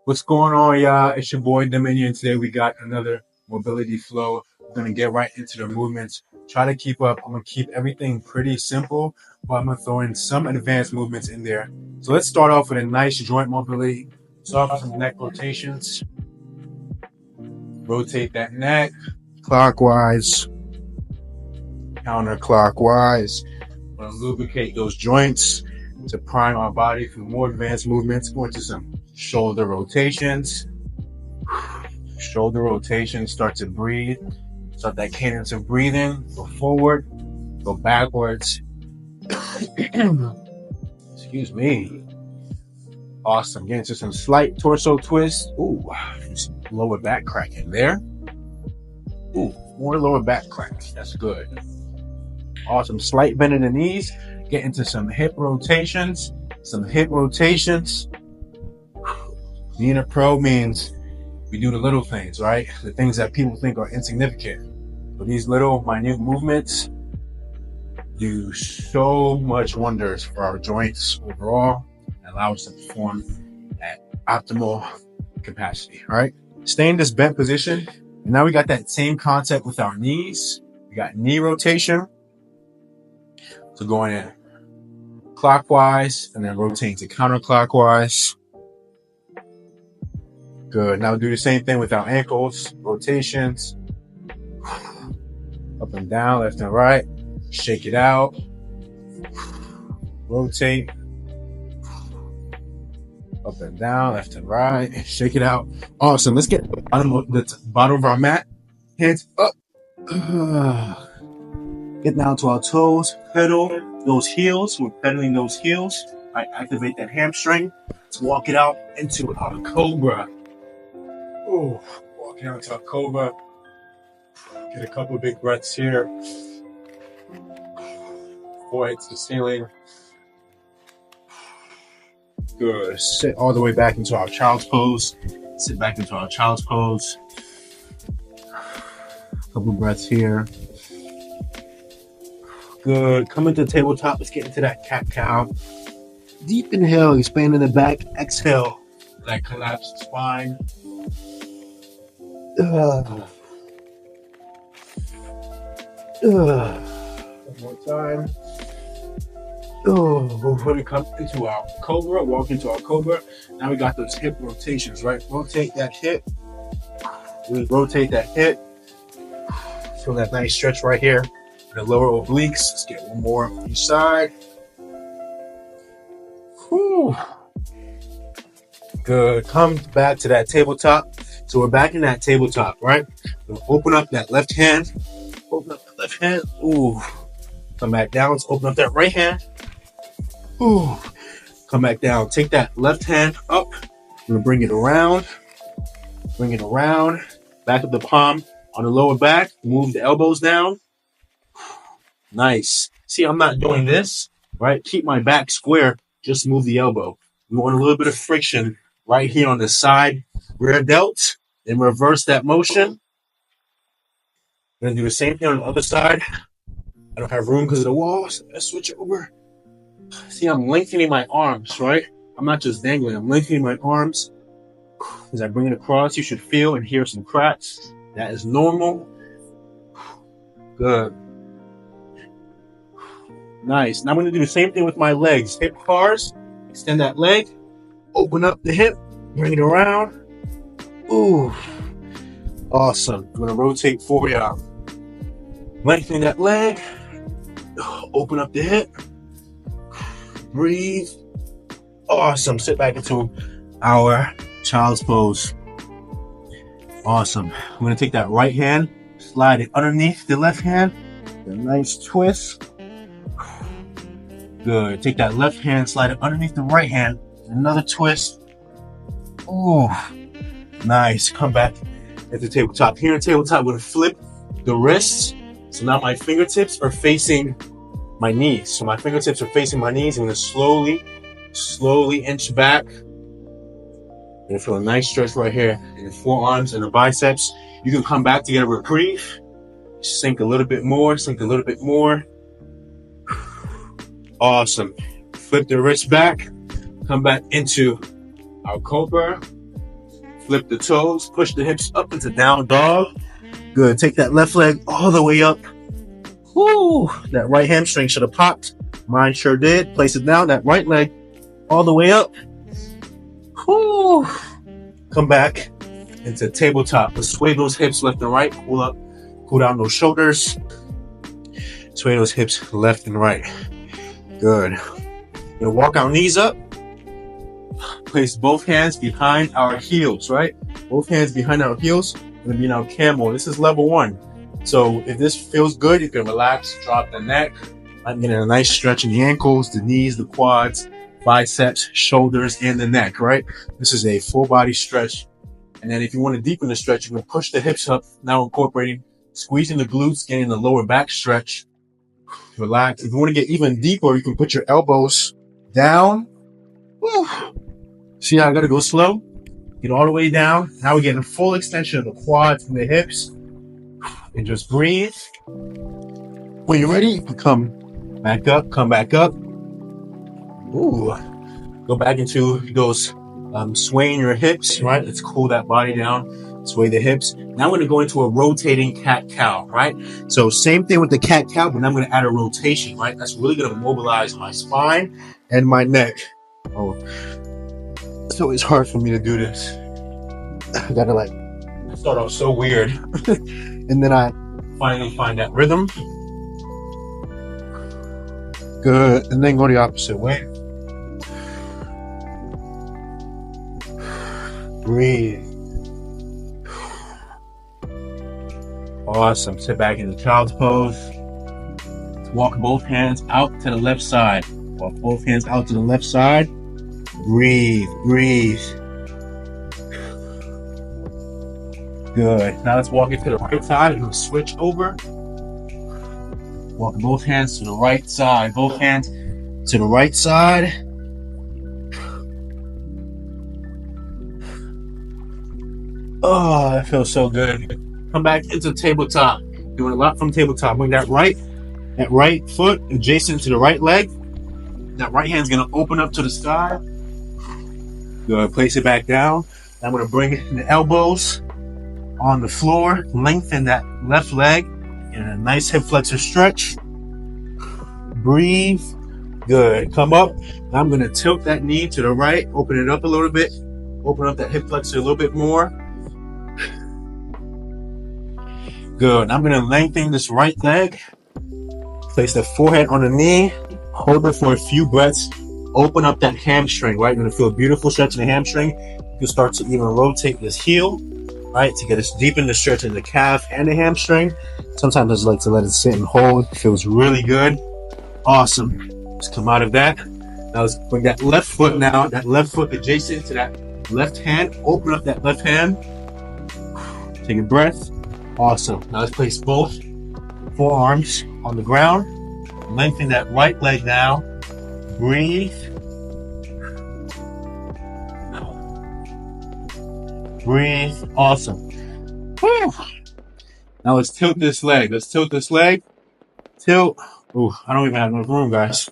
What's going on, y'all? It's your boy Dominion. Today we got another mobility flow. We're gonna get right into the movements. Try to keep up. I'm gonna keep everything pretty simple, but I'm gonna throw in some advanced movements in there. So let's start off with a nice joint mobility. Start off with some neck rotations. Rotate that neck clockwise, counterclockwise. We're gonna lubricate those joints to prime our body for more advanced movements. Go into some shoulder rotations. Shoulder rotation, start to breathe. Start that cadence of breathing. Go forward, go backwards. Excuse me. Awesome. Get into some slight torso twists. Ooh, just lower back crack in there. Ooh, more lower back cracks. That's good. Awesome. Slight bend in the knees. Get into some hip rotations. Being a pro means we do the little things, right? The things that people think are insignificant. But these little minute movements do so much wonders for our joints overall and allow us to perform at optimal capacity, all right? Stay in this bent position. And now we got that same concept with our knees. We got knee rotation. So going in clockwise and then rotating to counterclockwise. Good. Now do the same thing with our ankles. Rotations. Up and down, left and right. Shake it out. Rotate. Up and down, left and right. Shake it out. Awesome. Let's get the bottom of our mat. Hands up. Get down to our toes. Pedal those heels. We're pedaling those heels. Right, activate that hamstring. Let's walk it out into our cobra. Ooh, walking out to our cobra. Get a couple of big breaths here. Forehead to the ceiling. Good. Sit all the way back into our child's pose. Sit back into our child's pose. Couple of breaths here. Good. Come into the tabletop. Let's get into that cat-cow. Deep inhale, expand in the back. Exhale, that collapsed spine. One more time. We're going to come into our cobra, walk into our cobra. Now we got those hip rotations, right? Rotate that hip. Rotate that hip. Feel that nice stretch right here. The lower obliques. Let's get one more on each side. Whew. Good. Come back to that tabletop. So we're back in that tabletop, right? We'll open up that left hand. Open up the left hand. Ooh. Come back down. Let's open up that right hand. Ooh. Come back down. Take that left hand up. We're gonna bring it around. Bring it around. Back of the palm on the lower back. Move the elbows down. Nice. See, I'm not doing this, right? Keep my back square. Just move the elbow. We want a little bit of friction right here on the side rear delt. Then reverse that motion. We're going to do the same thing on the other side. I don't have room because of the wall, so let's switch over. See, I'm lengthening my arms, right? I'm not just dangling. I'm lengthening my arms. As I bring it across, you should feel and hear some cracks. That is normal. Good. Nice. Now I'm going to do the same thing with my legs. Hip bars. Extend that leg. Open up the hip. Bring it around. Ooh. Awesome. I'm going to rotate for you. Lengthen that leg. Open up the hip. Breathe. Awesome. Sit back into our child's pose. Awesome. I'm going to take that right hand. Slide it underneath the left hand. A nice twist. Good. Take that left hand, slide it underneath the right hand. Another twist. Ooh. Nice. Come back at the tabletop. Here in tabletop, I'm going to flip the wrists. So now my fingertips are facing my knees. So my fingertips are facing my knees. I'm going to slowly inch back. You're going to feel a nice stretch right here in the forearms and the biceps. You can come back to get a reprieve. Sink a little bit more, sink a little bit more. Awesome. Flip the wrist back. Come back into our cobra. Flip the toes, push the hips up into down dog. Good. Take that left leg all the way up. Woo! That right hamstring should have popped. Mine sure did. Place it down. That right leg all the way up. Woo! Come back into tabletop. Let's sway those hips left and right. Pull up. Cool down those shoulders. Sway those hips left and right. Good. Gonna walk our knees up. Place both hands behind our heels, right? Both hands behind our heels. Gonna be in our camel. This is level 1. So if this feels good, you can relax, drop the neck. I'm getting a nice stretch in the ankles, the knees, the quads, biceps, shoulders, and the neck, right? This is a full body stretch. And then if you want to deepen the stretch, you can push the hips up. Now incorporating, squeezing the glutes, getting the lower back stretch. Relax. If you want to get even deeper, you can put your elbows down. Woo. See how I got to go slow? Get all the way down. Now we're getting a full extension of the quads and the hips. And just breathe. When you're ready, you can come back up, come back up. Ooh. Go back into those swaying your hips, right? Let's cool that body down, sway the hips. Now I'm going to go into a rotating cat-cow, right? So same thing with the cat-cow, but now I'm going to add a rotation, right? That's really going to mobilize my spine and my neck. Oh, it's always hard for me to do this. I gotta I start off so weird. And then I finally find that rhythm. Good. And then go the opposite way. Breathe. Awesome. Sit back in the child's pose. Walk both hands out to the left side. Walk both hands out to the left side. Breathe. Breathe. Good. Now let's walk it to the right side and we'll switch over. Walk both hands to the right side. Both hands to the right side. Oh, that feels so good. Come back into tabletop. Doing a lot from tabletop. Bring that right foot adjacent to the right leg. That right hand's gonna open up to the sky. Good. Place it back down. I'm gonna bring the elbows on the floor. Lengthen that left leg in a nice hip flexor stretch. Breathe. Good. Come up. I'm gonna tilt that knee to the right. Open it up a little bit. Open up that hip flexor a little bit more. Good. I'm going to lengthen this right leg. Place the forehead on the knee. Hold it for a few breaths. Open up that hamstring, right? You're going to feel a beautiful stretch in the hamstring. You can start to even rotate this heel, right? To get us deep in the stretch in the calf and the hamstring. Sometimes I just like to let it sit and hold. It feels really good. Awesome. Let's come out of that. Now let's bring that left foot now. That left foot adjacent to that left hand. Open up that left hand. Take a breath. Awesome. Now let's place both forearms on the ground. Lengthen that right leg now. Breathe. Breathe. Awesome. Whew. Now let's tilt this leg. Let's tilt this leg. Tilt. Ooh, I don't even have enough room, guys.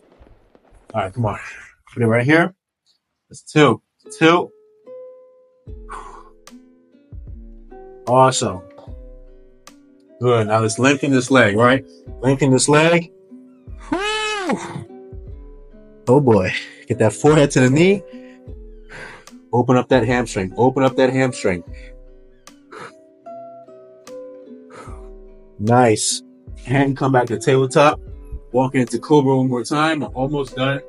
All right, come on. Put it right here. Let's tilt. Tilt. Awesome. Good. Now let's lengthen this leg, right? Lengthen this leg. Oh boy. Get that forehead to the knee. Open up that hamstring. Open up that hamstring. Nice. And come back to tabletop. Walk into cobra one more time. I'm almost done.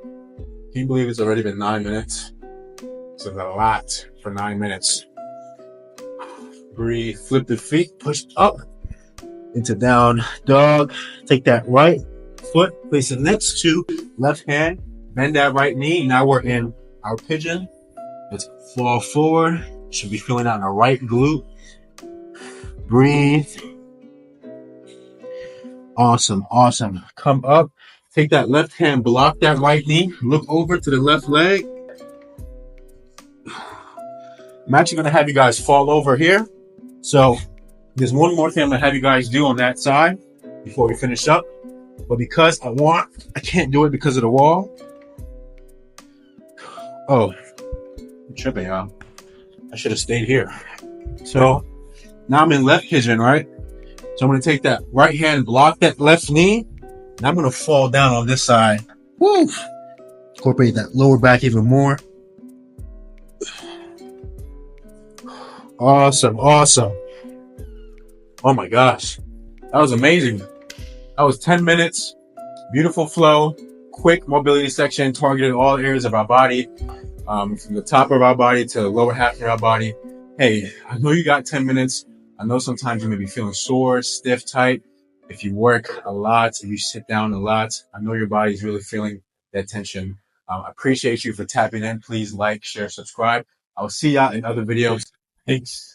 Can you believe it's already been 9 minutes? This is a lot for 9 minutes. Breathe. Flip the feet. Push up into down dog. Take that right foot. Place it next to left hand. Bend that right knee. Now we're in our pigeon. Let's fall forward. Should be feeling out in the right glute. Breathe. Awesome. Awesome. Come up. Take that left hand. Block that right knee. Look over to the left leg. I'm actually going to have you guys fall over here. So there's one more thing I'm going to have you guys do on that side before we finish up. But because I can't do it because of the wall. Oh, I'm tripping, y'all. I should have stayed here. So now I'm in left pigeon, right? So I'm going to take that right hand, block that left knee, and I'm going to fall down on this side. Woo! Incorporate that lower back even more. Awesome, awesome. Oh my gosh. That was amazing. That was 10 minutes. Beautiful flow. Quick mobility section, targeted all areas of our body. From the top of our body to the lower half of our body. Hey, I know you got 10 minutes. I know sometimes you may be feeling sore, stiff, tight. If you work a lot, if you sit down a lot, I know your body's really feeling that tension. I appreciate you for tapping in. Please like, share, subscribe. I'll see y'all in other videos. Thanks.